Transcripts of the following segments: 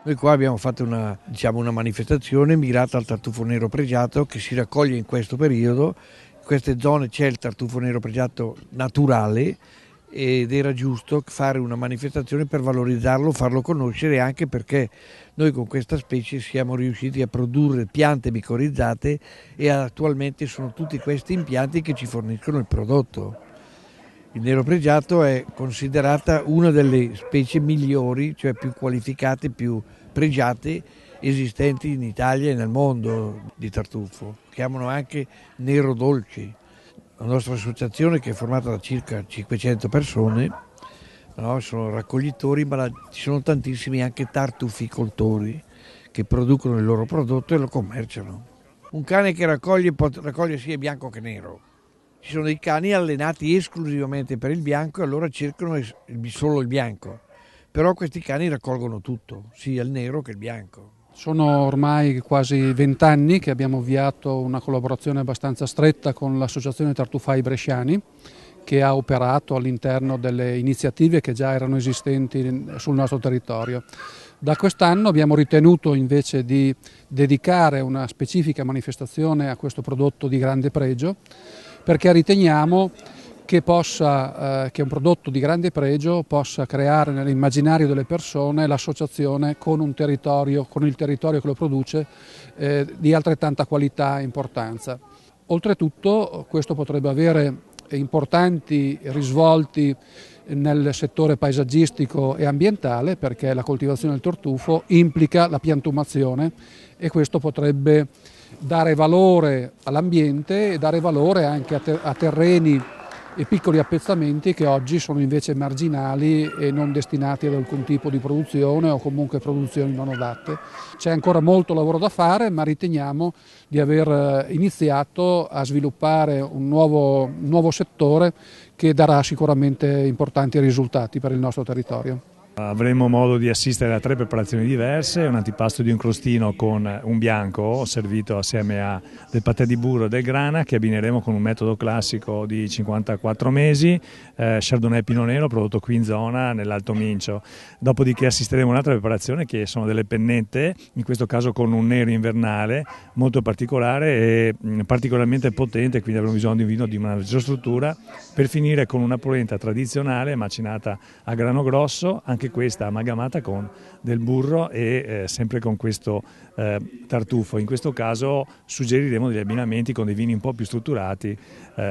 Noi qua abbiamo fatto una manifestazione mirata al tartufo nero pregiato che si raccoglie in questo periodo. In queste zone c'è il tartufo nero pregiato naturale ed era giusto fare una manifestazione per valorizzarlo, farlo conoscere, anche perché noi con questa specie siamo riusciti a produrre piante micorizzate e attualmente sono tutti questi impianti che ci forniscono il prodotto. Il nero pregiato è considerata una delle specie migliori, cioè più qualificate, più pregiate esistenti in Italia e nel mondo di tartufo. Chiamano anche nero dolci. La nostra associazione, che è formata da circa 500 persone, no, sono raccoglitori, ma ci sono tantissimi anche tartuficoltori che producono il loro prodotto e lo commerciano. Un cane che raccoglie può raccogliere sia bianco che nero. Ci sono dei cani allenati esclusivamente per il bianco e allora cercano solo il bianco. Però questi cani raccolgono tutto, sia il nero che il bianco. Sono ormai quasi 20 anni che abbiamo avviato una collaborazione abbastanza stretta con l'Associazione Tartufai Bresciani, che ha operato all'interno delle iniziative che già erano esistenti sul nostro territorio. Da quest'anno abbiamo ritenuto invece di dedicare una specifica manifestazione a questo prodotto di grande pregio, perché riteniamo che un prodotto di grande pregio possa creare nell'immaginario delle persone l'associazione con il territorio che lo produce di altrettanta qualità e importanza. Oltretutto questo potrebbe avere importanti risvolti nel settore paesaggistico e ambientale, perché la coltivazione del tartufo implica la piantumazione e questo potrebbe dare valore all'ambiente e dare valore anche a terreni e piccoli appezzamenti che oggi sono invece marginali e non destinati ad alcun tipo di produzione o comunque produzioni non adatte. C'è ancora molto lavoro da fare, ma riteniamo di aver iniziato a sviluppare un nuovo settore che darà sicuramente importanti risultati per il nostro territorio. Avremo modo di assistere a 3 preparazioni diverse, un antipasto di un crostino con un bianco servito assieme a del patè di burro e del grana, che abbineremo con un metodo classico di 54 mesi, Chardonnay Pinot Nero prodotto qui in zona nell'Alto Mincio. Dopodiché assisteremo a un'altra preparazione che sono delle pennette, in questo caso con un nero invernale molto particolare e particolarmente potente, quindi avremo bisogno di un vino di una struttura, per finire con una polenta tradizionale macinata a grano grosso, anche questa amalgamata con del burro e sempre con questo tartufo. In questo caso suggeriremo degli abbinamenti con dei vini un po' più strutturati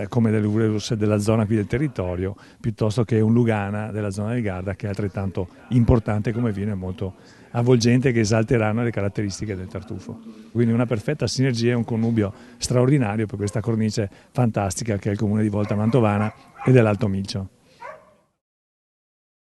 come dell'Urus della zona qui del territorio, piuttosto che un Lugana della zona del Garda, che è altrettanto importante come vino e molto avvolgente, che esalteranno le caratteristiche del tartufo. Quindi una perfetta sinergia e un connubio straordinario per questa cornice fantastica che è il comune di Volta Mantovana e dell'Alto Mincio.